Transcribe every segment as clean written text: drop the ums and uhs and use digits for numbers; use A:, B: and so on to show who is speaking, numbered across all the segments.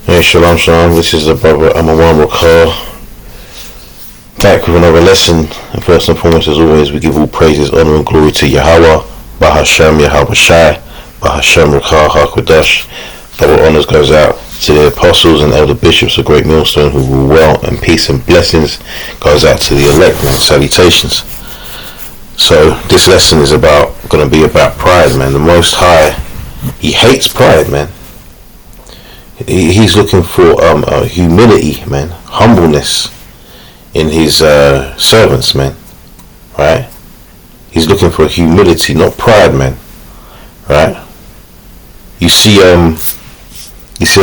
A: Hey, shalom, shalom. This is the brother Amawan Rakar, back with another lesson. And first and foremost, as always, we give all praises, honor, and glory to Yahweh, Bahashem, Yahweh Shai, Bahashem Rakar HaKadosh. Double honors goes out to the apostles and elder bishops of Great Millstone who rule well, and peace and blessings goes out to the elect and salutations. So this lesson is going to be about pride, man. The Most High, He hates pride, man. He's looking for humility, man, humbleness in His servants, man. Right? He's looking for humility, not pride, man. Right? You see a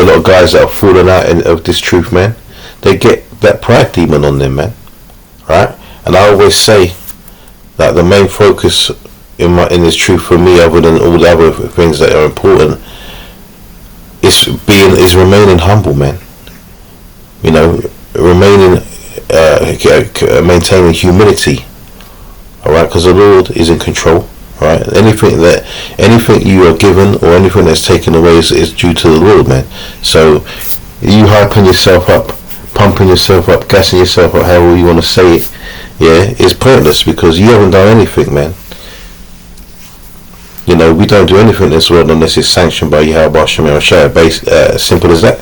A: lot of guys that are falling out of this truth, man. They get that pride demon on them, man. Right? And I always say that the main focus in this truth for me, other than all the other things that are important, is remaining humble, man. You know, maintaining humility. All right, because the Lord is in control. All right, anything you are given or anything that's taken away is due to the Lord, man. So you hyping yourself up, pumping yourself up, gassing yourself up, however you want to say it, yeah, is pointless because you haven't done anything, man. You know, we don't do anything in this world unless it's sanctioned by Yahweh Shem Shai. Simple as that.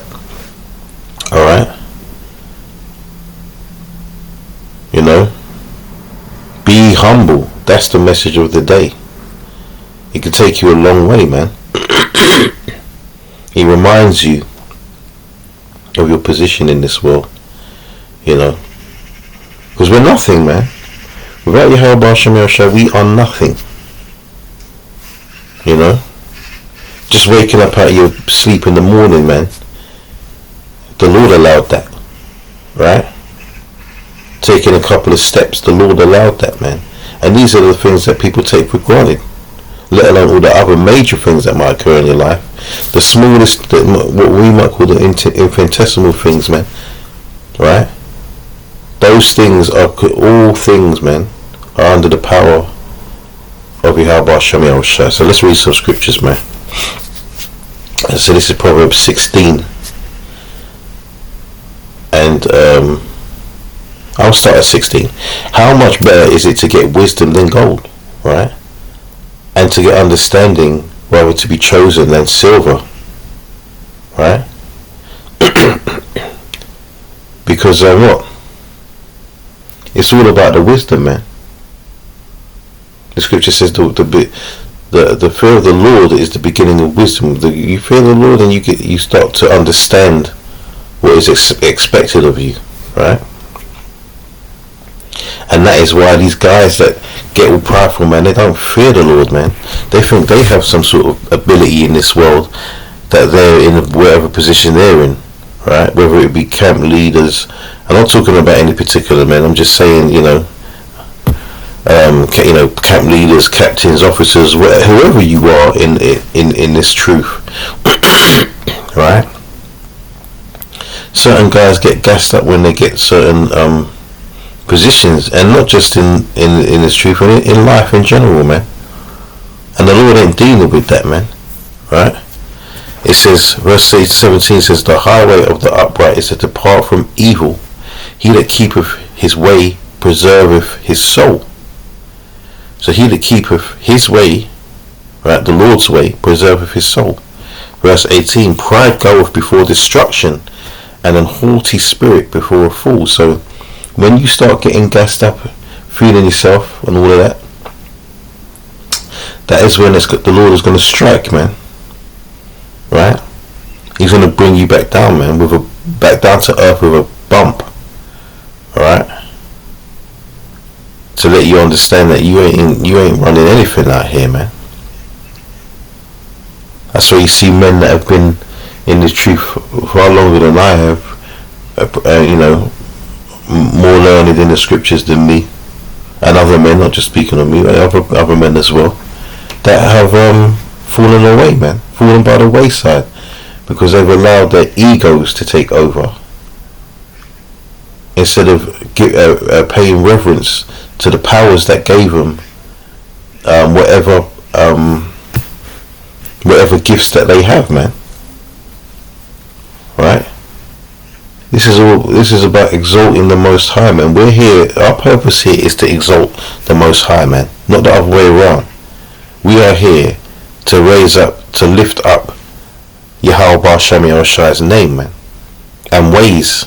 A: Alright? You know? Be humble. That's the message of the day. It can take you a long way, man. He reminds you of your position in this world. You know? Because we're nothing, man. Without Yahweh Shem Shai, we are nothing. You know, just waking up out of your sleep in the morning, man. The Lord allowed that, right? Taking a couple of steps, the Lord allowed that, man. And these are the things that people take for granted, let alone all the other major things that might occur in your life. The smallest, what we might call the infinitesimal things, man. Right? Those things are all things, man, are under the power of Yahweh Shem Shai. So let's read some scriptures, man. So this is Proverbs 16, and I'll start at 16. How much better is it to get wisdom than gold, right? And to get understanding rather to be chosen than silver, right? Because what? It's all about the wisdom, man. The scripture says the fear of the Lord is the beginning of wisdom. You fear the Lord and you start to understand what is expected of you, right? And that is why these guys that get all prideful, man, they don't fear the Lord, man. They think they have some sort of ability in this world, that they're in whatever position they're in, right? Whether it be camp leaders. I'm not talking about any particular men. I'm just saying, camp leaders, captains, officers, whoever you are in this truth, right? Certain guys get gassed up when they get certain positions, and not just in this truth, but in life in general, man. And the Lord ain't dealing with that, man, right? It says, verse 17 says, the highway of the upright is to depart from evil. He that keepeth his way preserveth his soul. So he that keepeth his way, right, the Lord's way, preserveth his soul. Verse 18, pride goeth before destruction, and an haughty spirit before a fool. So when you start getting gassed up, feeling yourself and all of that, that is when the Lord is going to strike, man. Right? He's going to bring you back down, man, back down to earth with a bump. Alright? To let you understand that you ain't running anything out here, man. That's why you see men that have been in this truth far longer than I have, more learned in the scriptures than me, and other men, not just speaking of me, other men as well, that have fallen away, man, fallen by the wayside, because they've allowed their egos to take over instead of paying reverence to the powers that gave them whatever gifts that they have, man. Right? This is about exalting the Most High, man. We're here. Our purpose here is to exalt the Most High, man. Not the other way around. We are here to raise up, to lift up Yahweh Ba'Shem Yahushai's name, man, and ways.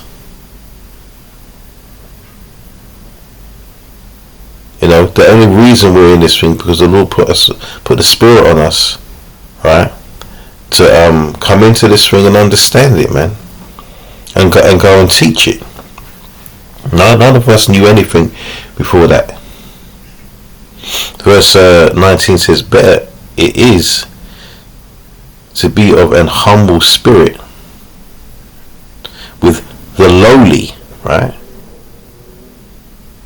A: You know, the only reason we're in this thing because the Lord put the Spirit on us, right, to come into this thing and understand it, man, and go and teach it. None of us knew anything before that. Verse 19 says, "Better it is to be of an humble spirit with the lowly," right?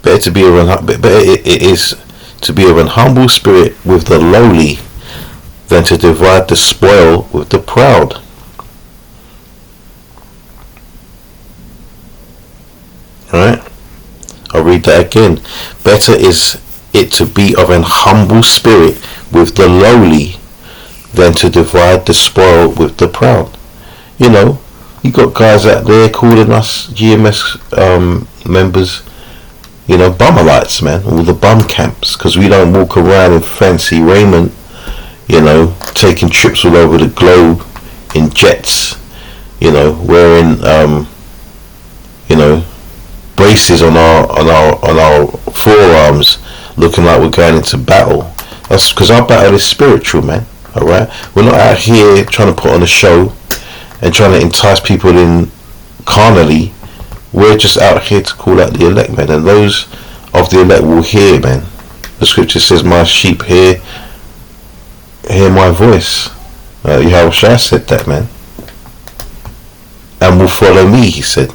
A: Better it is to be of an humble spirit with the lowly than to divide the spoil with the proud. Right? I'll read that again. Better is it to be of an humble spirit with the lowly than to divide the spoil with the proud. You know, you got guys out there calling us GMS members, you know, bummerlights, man, all the bum camps, because we don't walk around in fancy raiment, you know, taking trips all over the globe in jets, you know, wearing you know, braces on our forearms, looking like we're going into battle. That's because our battle is spiritual, man. All right, we're not out here trying to put on a show and trying to entice people in carnally. We're just out here to call out the elect, man, and those of the elect will hear, man. The scripture says, "My sheep hear my voice." Yahushua said that, man, and will follow me. He said,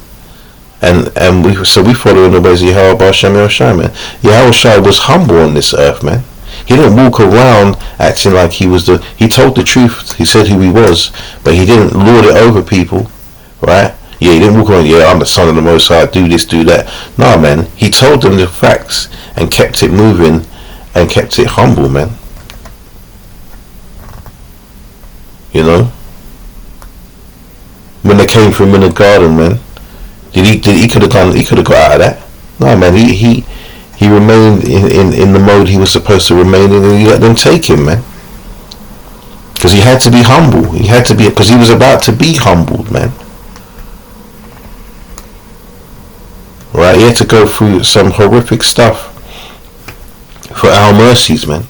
A: and we follow in the ways of Yahweh Ba'Shem Yahushua, man. Yahushua was humble on this earth, man. He didn't walk around acting like he was he told the truth. He said who he was, but he didn't lord it over people, right? Yeah, he didn't walk around, yeah, I'm the son of the Most High, do this, do that. No, man, he told them the facts and kept it moving and kept it humble, man. You know? When they came for him in the garden, man, he could have got out of that. No, man, he remained in the mode he was supposed to remain in, and he let them take him, man. Because he had to be humble. He had to be, because he was about to be humbled, man. Right, he had to go through some horrific stuff for our mercies, man.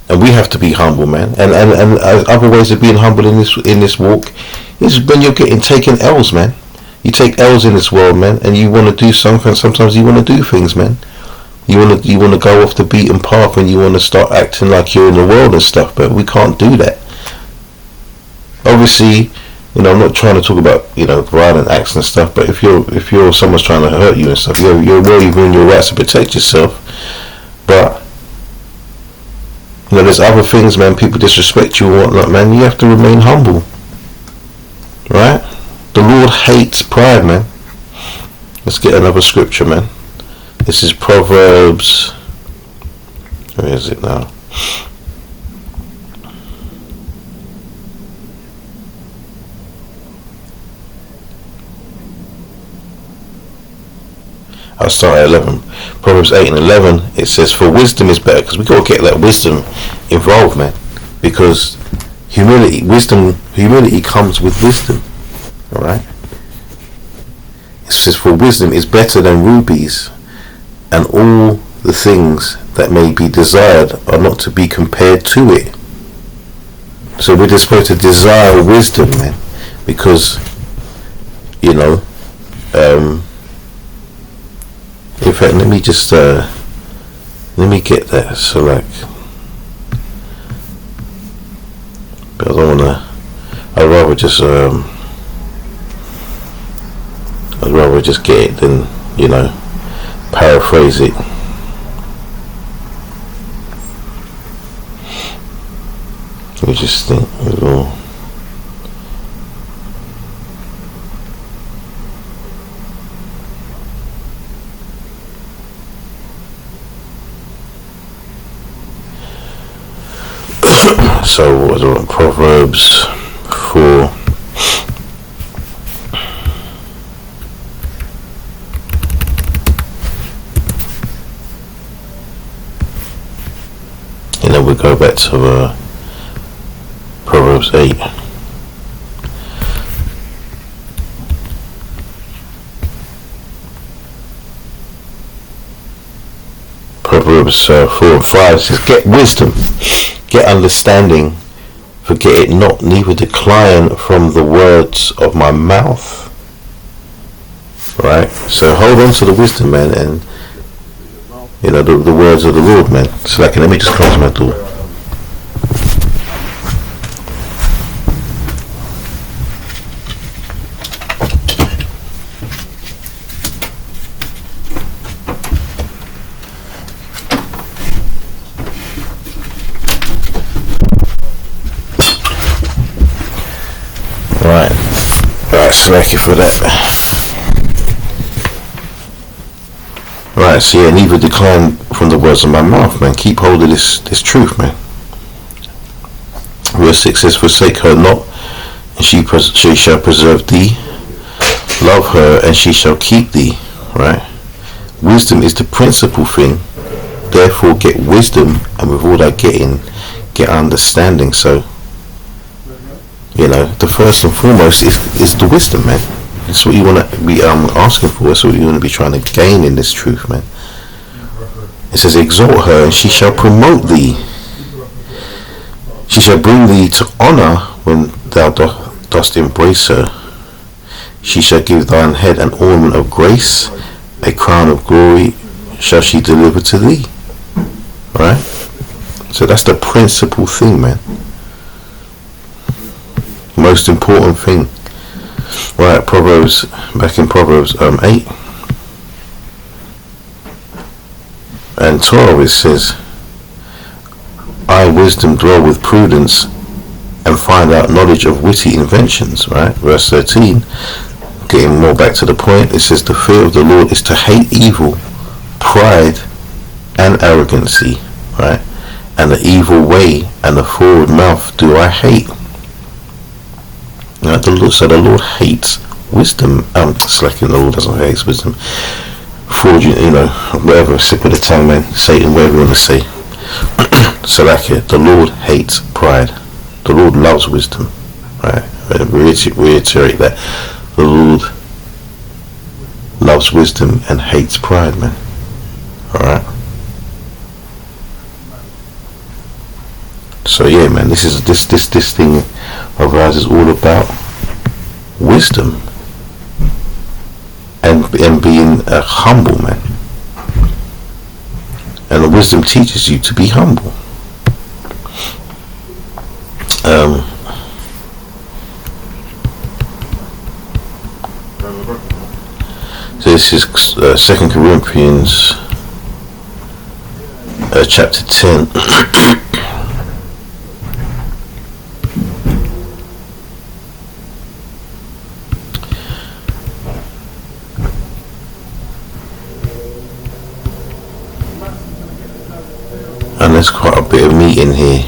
A: And we have to be humble, man. And other ways of being humble in this walk is when you're getting taken L's, man. You take L's in this world, man, and you want to do something. Sometimes you want to do things, man. You want to go off the beaten path, and you want to start acting like you're in the world and stuff. But we can't do that. Obviously, you know, I'm not trying to talk about, you know, violent acts and stuff, but if you're someone's trying to hurt you and stuff, you're well within your rights to protect yourself. But you know, there's other things, man. People disrespect you and whatnot, man. You have to remain humble, right? The Lord hates pride, man. Let's get another scripture, man. This is Proverbs. Where is it now? I'll start at 11. Proverbs 8 and 11, it says, "For wisdom is better," because we got to get that wisdom involved, man. Because humility comes with wisdom. Alright? It says, "For wisdom is better than rubies, and all the things that may be desired are not to be compared to it." So we're just supposed to desire wisdom, man. Because, you know, in fact, let me just let me get that. So, like, but I don't wanna. I'd rather just get it than, you know, paraphrase it. Let me just think a little. So what was it? Proverbs 4. we go back to Proverbs 8. Proverbs 4 and 5 says, get wisdom, get understanding, forget it not, neither decline from the words of my mouth. Right? So hold on to the wisdom, man, and the words of the Lord, man. So let me just close my door. Right, slack you for that. Right, so yeah, neither decline from the words of my mouth, man. Keep hold of this truth, man. Verse 6 says, forsake her not, and she shall preserve thee. Love her, and she shall keep thee. Right? Wisdom is the principal thing. Therefore, get wisdom, and with all that getting, get understanding. So, the first and foremost is the wisdom, man. That's what you want to be asking for. That's what you want to be trying to gain in this truth, man. It says, exalt her, and she shall promote thee. She shall bring thee to honor when thou dost embrace her. She shall give thine head an ornament of grace, a crown of glory shall she deliver to thee. Right? So that's the principal thing, man. Most important thing. Right, back in Proverbs 8 and 12 it says, I wisdom dwell with prudence and find out knowledge of witty inventions. Right, verse 13, getting more back to the point, it says, the fear of the Lord is to hate evil, pride and arrogancy. Right, and the evil way and the forward mouth do I hate. So the Lord hates wisdom. Slacking, the Lord doesn't hate wisdom. Fraudulent, whatever, sick with the tongue, man, Satan, whatever you want to say. So the Lord hates pride. The Lord loves wisdom. Right? Reiterate that. The Lord loves wisdom and hates pride, man. Alright? So yeah, man, this thing of ours is all about wisdom and being humble, man. And the wisdom teaches you to be humble. So this is 2 Corinthians chapter 10. And there's quite a bit of meat in here.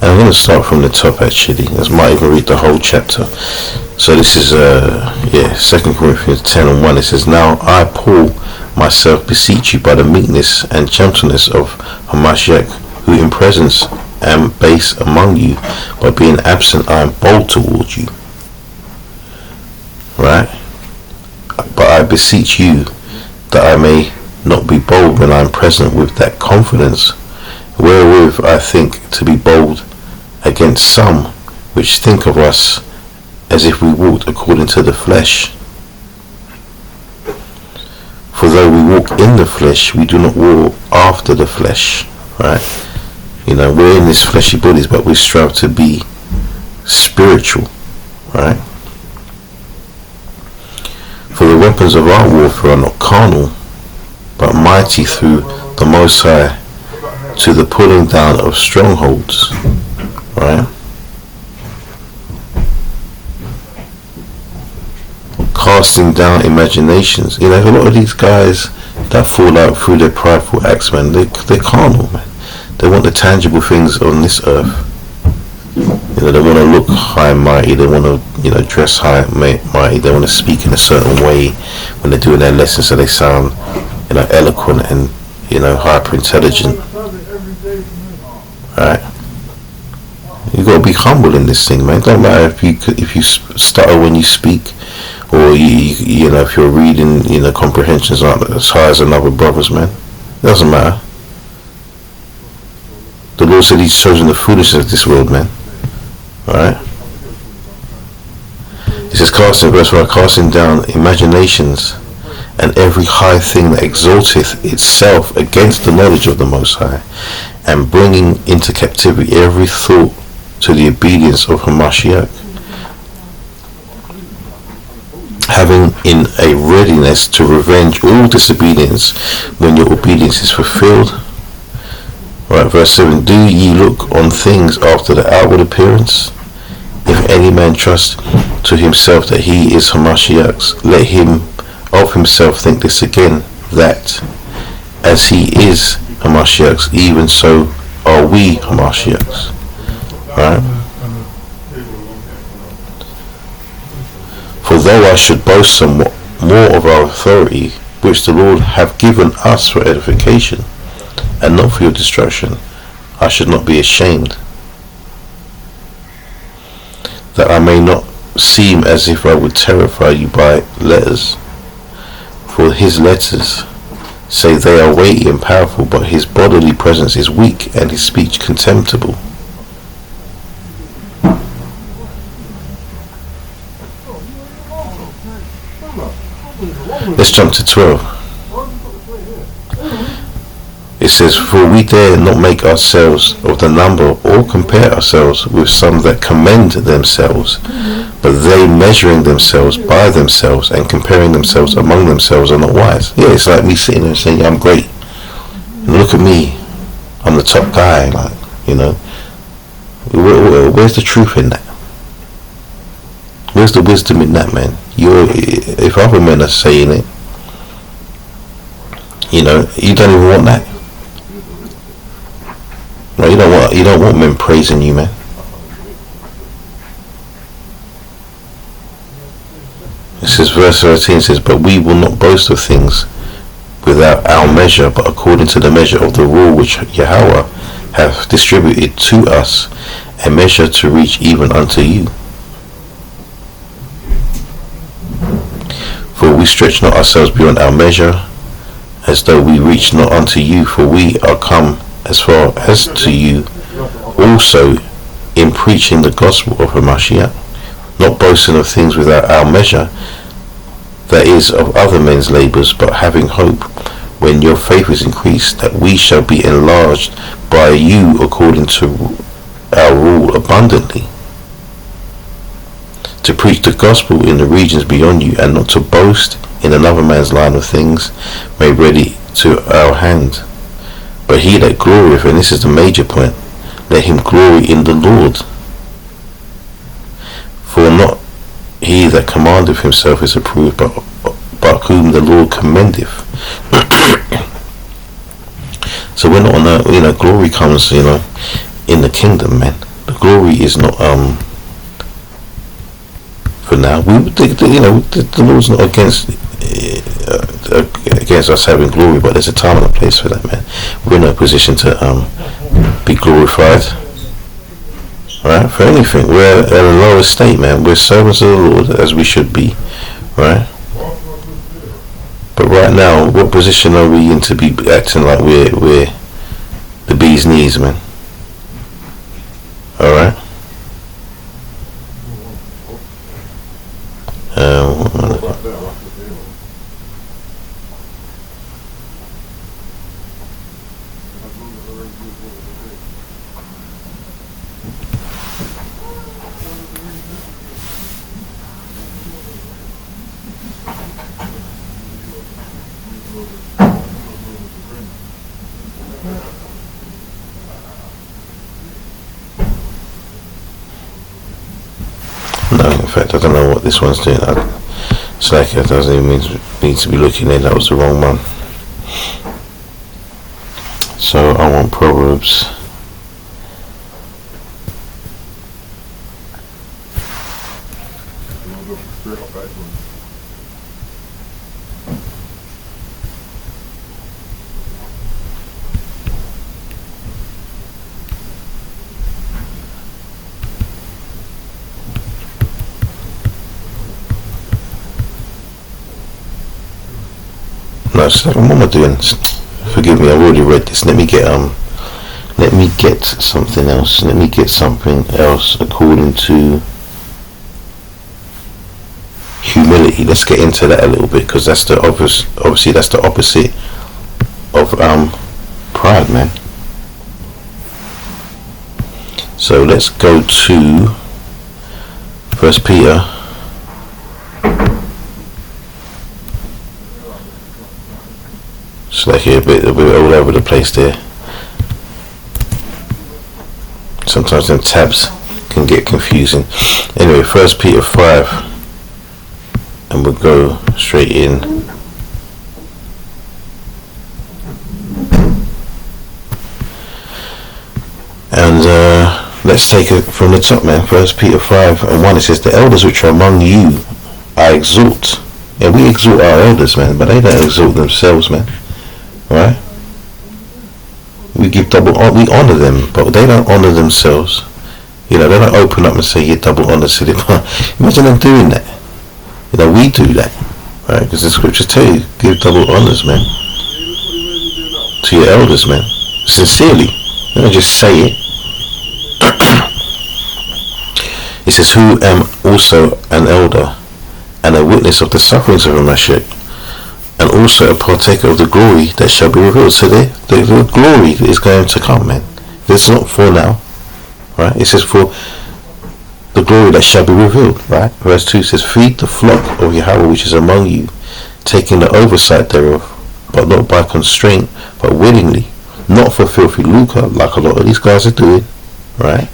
A: And I'm going to start from the top actually. I might even read the whole chapter. So this is 2 Corinthians 10 and 1. It says, now I, Paul, myself beseech you by the meekness and gentleness of Hamashiach, who in presence am base among you, but being absent I am bold towards you. Right? But I beseech you that I may not be bold when I am present with that confidence, wherewith I think to be bold against some which think of us as if we walked according to the flesh. For though we walk in the flesh, we do not walk after the flesh. Right? We're in this fleshy bodies, but we strive to be spiritual. Right? For the weapons of our warfare are not carnal, but mighty through the Most High to the pulling down of strongholds. Right? Casting down imaginations. A lot of these guys that fall out through their prideful acts, man, they're carnal, man. They want the tangible things on this earth. They want to look high and mighty. They want to dress high, mighty. They want to speak in a certain way when they're doing their lessons, so they sound, eloquent and, hyper intelligent. Right? You got to be humble in this thing, man. Don't matter if you stutter when you speak, or if you're reading, comprehensions aren't as high as another brother's, man. It doesn't matter. The Lord said He's chosen the foolishness of this world, man. Alright? He says, casting down imaginations and every high thing that exalteth itself against the knowledge of the Most High, and bringing into captivity every thought to the obedience of Hamashiach, having in a readiness to revenge all disobedience when your obedience is fulfilled. Right, verse 7, do ye look on things after the outward appearance? If any man trust to himself that he is Hamashiach's, let him of himself think this again, that as he is Hamashiach's, even so are we Hamashiach's. Right? For though I should boast somewhat more of our authority, which the Lord hath given us for edification, and not for your destruction, I should not be ashamed, that I may not seem as if I would terrify you by letters. For his letters say they are weighty and powerful, but his bodily presence is weak, and his speech contemptible. Let's jump to 12. It says, for we dare not make ourselves of the number, or compare ourselves with some that commend themselves, but they measuring themselves by themselves and comparing themselves among themselves are not wise. Yeah, it's like me sitting there saying, yeah, I'm great. And look at me, I'm the top guy. Like, where's the truth in that? Where's the wisdom in that, man? If other men are saying it, you don't even want that. No, you don't want men praising you, man. This is verse 13 says, but we will not boast of things without our measure, but according to the measure of the rule which Yahweh hath distributed to us, a measure to reach even unto you. For we stretch not ourselves beyond our measure, as though we reach not unto you, for we are come as far as to you also in preaching the gospel of Hamashiach, not boasting of things without our measure, that is, of other men's labours, but having hope, when your faith is increased, that we shall be enlarged by you according to our rule abundantly, to preach the gospel in the regions beyond you, and not to boast in another man's line of things made ready to our hand. But he that glorieth, and this is the major point, let him glory in the Lord. For not he that commandeth himself is approved, but whom the Lord commendeth. So we're not on that, glory comes, in the kingdom, man. The glory is not, for now. The Lord's not against us having glory, but there's a time and a place for that, man. We're in a position to be glorified, right? For anything, we're at a lower state, man. We're servants of the Lord, as we should be, right? But right now, what position are we in to be acting like we're the bee's knees, man? All right. No, in fact, I don't know what this one's doing. It's like it doesn't even need to be looking in. That was the wrong one. So I want Proverbs. What am I doing? Forgive me, I've already read this. Let me get something else. Let me get something else according to humility. Let's get into that a little bit, because that's the obviously that's the opposite of pride, man. So let's go to First Peter. It's like a bit all over the place there. Sometimes them tabs can get confusing. Anyway, First Peter 5, and we'll go straight in. And let's take it from the top, man. First Peter 5 and 1. It says, "The elders which are among you I exhort." Yeah, we exhort our elders, man, but they don't exhort themselves, man. Right? We give double, we honor them, but they don't honor themselves. You know, they don't open up and say, "You double honor to them." Imagine them doing that. You know, we do that, right? Because the scriptures tell you, give double honors, man, to your elders, man, sincerely. You don't just say it. It says, "Who am also an elder and a witness of the sufferings of Mashiach, and also a partaker of the glory that shall be revealed." So the glory is going to come, man. It's not for now, right? It says for the glory that shall be revealed, right? Verse 2 says, "Feed the flock of Yahweh which is among you, taking the oversight thereof, but not by constraint, but willingly, not for filthy lucre, like a lot of these guys are doing," right?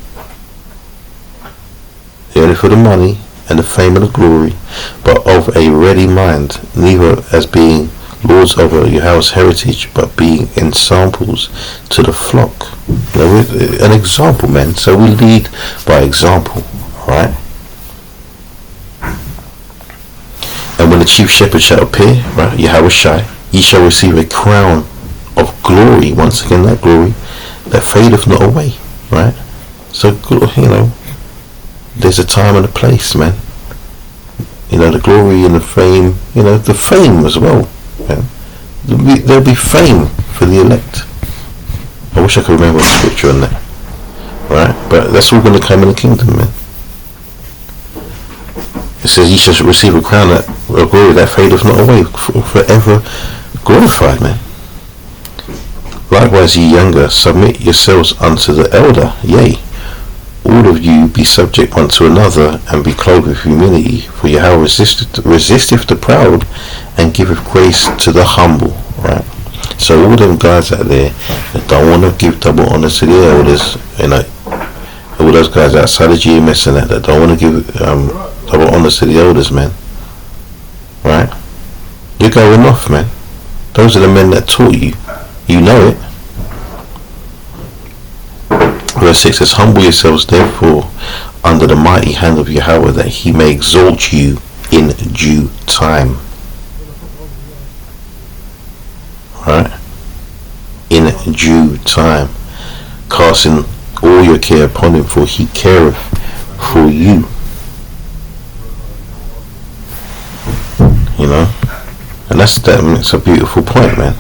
A: Only for the money and the fame and the glory, but of a ready mind, neither as being lords over Yahweh's heritage, but being ensamples to the flock. You know, an example, man. So we lead by example, right? "And when the chief shepherd shall appear," right, Yahweh Shai, "ye shall receive a crown of glory," once again that glory, "that fadeth not away," right? So, you know, there's a time and a place, man. You know, the glory and the fame, you know, the fame as well, man. There'll be fame for the elect. I wish I could remember the scripture on that, right? But that's all going to come in the kingdom, man. It says, "Ye shall receive a crown of glory that fadeth not away, forever glorified," man. "Likewise, ye younger, submit yourselves unto the elder. Yea, all of you be subject one to another, and be clothed with humility. For Yahweh resisteth the proud, and giveth grace to the humble," right? So all them guys out there that don't want to give double honor to the elders, you know, all those guys outside of GMS and that don't want to give double honor to the elders, man, right? You're going off, man. Those are the men that taught you. You know it. Verse 6 says, "Humble yourselves therefore under the mighty hand of Yahweh, that he may exalt you in due time." Right? In due time. "Casting all your care upon him, for he careth for you." You know? And it's a beautiful point, man.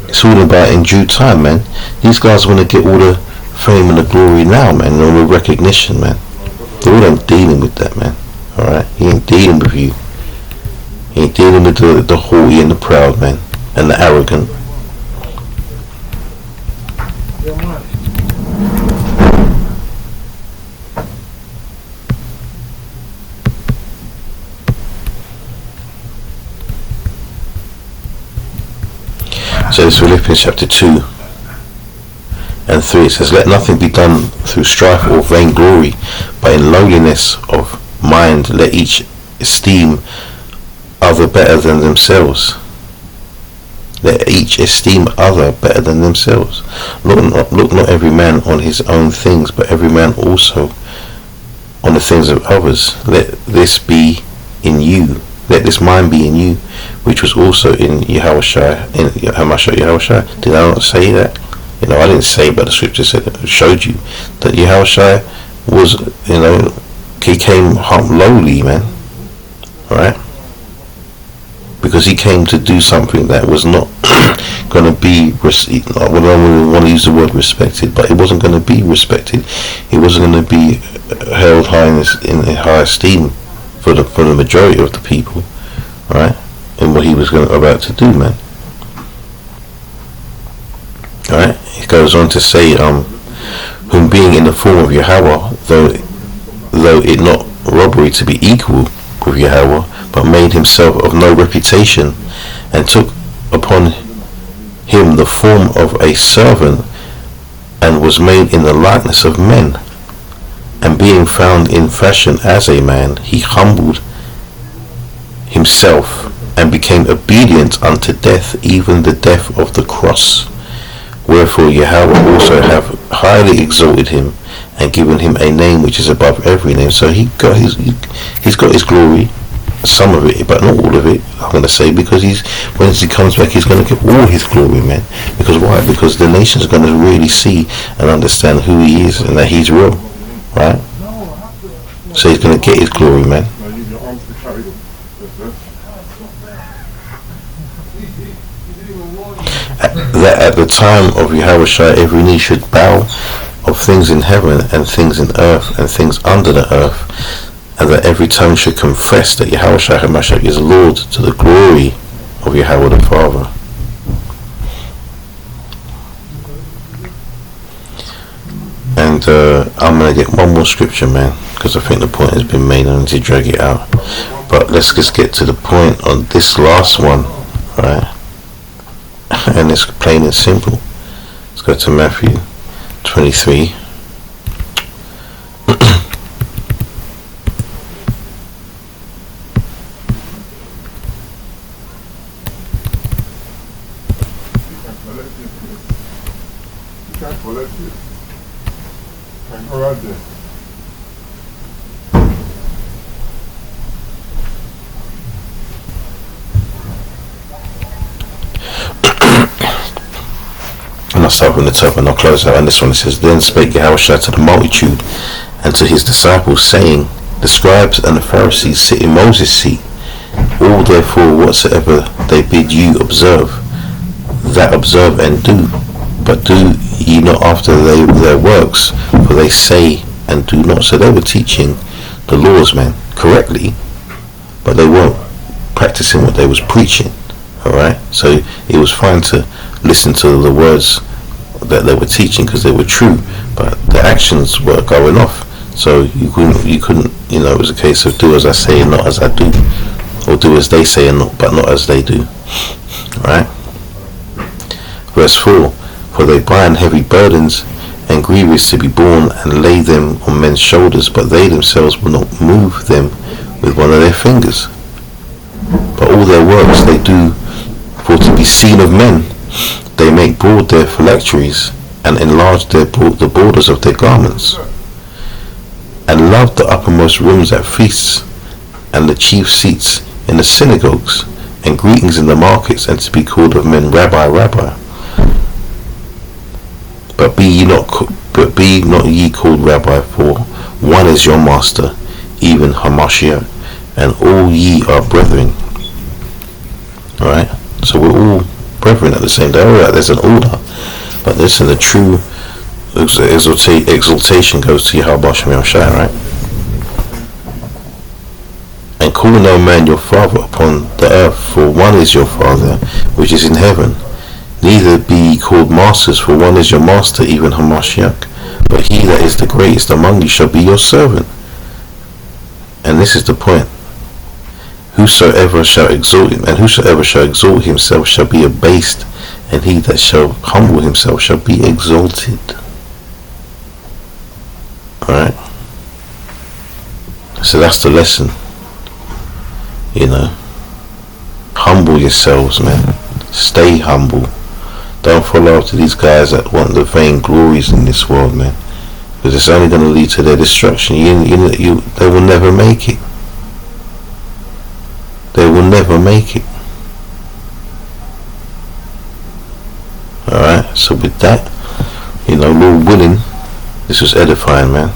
A: It's all about in due time, man. These guys want to get all the fame and the glory now, man, and all the recognition, man. They're all dealing with that, man. Alright? He ain't dealing with you. He ain't dealing with the haughty and the proud, man, and the arrogant. So it's Philippians chapter 2 and 3. It says, "Let nothing be done through strife or vainglory, but in lowliness of mind let each esteem other better than themselves." Let each esteem other better than themselves. Look not every man on his own things, but every man also on the things of others. Let this be in you. Let this mind be in you, which was also in Yahushua, in Hamashiach Yahushua. Did I not say that? You know, I didn't say, but the scripture said it showed you that Yahushua was, you know, he came lowly, man. Right? because he came to do something that was not going to be, I don't want to use the word respected, but it wasn't going to be respected. It wasn't going to be held high in high esteem for the majority of the people, right? And what he was about to do, man. Right? He goes on to say, whom being in the form of Yahweh, though it not robbery to be equal with Yahweh, but made himself of no reputation, and took upon him the form of a servant, and was made in the likeness of men. And being found in fashion as a man, he humbled himself, and became obedient unto death, even the death of the cross. Wherefore Yahweh also have highly exalted him, and given him a name which is above every name. So he's got his glory, some of it, but not all of it, I'm going to say, because when he comes back, he's going to get all his glory, man. Because why? Because the nation's going to really see and understand who he is, and that he's real, right? So he's going to get his glory, man. That at the time of Yahushua, every knee should bow, of things in heaven and things in earth and things under the earth, and that every tongue should confess that Yahushua HaMashiach is Lord, to the glory of Yahweh the Father. And I'm going to get one more scripture, man, because I think the point has been made. I need to drag it out. But let's just get to the point on this last one, right? And it's plain and simple. Let's go to Matthew 23. And I'll start from the top and I'll close out. And this one, it says, Then spake Yahushua to the multitude and to his disciples, saying, The scribes and the Pharisees sit in Moses' seat. All therefore whatsoever they bid you observe, that observe and do. But do ye not after their works, for they say and do not. So they were teaching the laws, man, correctly, but they weren't practicing what they was preaching. Alright? So it was fine to listen to the words that they were teaching because they were true, but the actions were going off. So you couldn't, it was a case of do as I say and not as I do, or do as they say and but not as they do. Right? Verse 4: For they bind heavy burdens and grievous to be borne, and lay them on men's shoulders, but they themselves will not move them with one of their fingers. But all their works they do for to be seen of men. They make broad their phylacteries, and enlarge the borders of their garments, and love the uppermost rooms at feasts, and the chief seats in the synagogues, and greetings in the markets, and to be called of men, Rabbi, Rabbi. But be not ye called Rabbi, for one is your master, even Hamashiach, and all ye are brethren. Alright? So we're all brethren at the same time. Alright, there's an order. But listen, the true exaltation goes to Yahweh Shem Shai, right? And call no man your father upon the earth, for one is your Father, which is in heaven. Neither be ye called masters, for one is your master, even Hamashiach. But he that is the greatest among you shall be your servant. And this is the point. Whosoever shall exalt him, and whosoever shall exalt himself shall be abased, and he that shall humble himself shall be exalted. Alright? So that's the lesson. Humble yourselves, man. Stay humble. Don't follow after these guys that want the vain glories in this world, man. Because it's only going to lead to their destruction. They will never make it. They will never make it. Alright, so with that, Lord willing, this was edifying, man.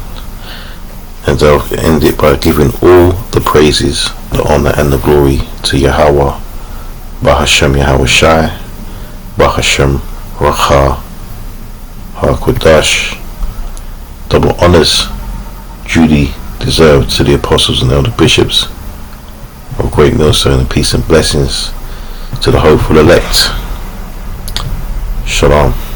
A: And I'll end it by giving all the praises, the honor and the glory to Yahweh Bahashem Yahweh Shai, Bahashem Racha HaKodash. Double honors duly deserved to the apostles and elder bishops of Great Millstone, and peace and blessings to the hopeful elect. Shalom.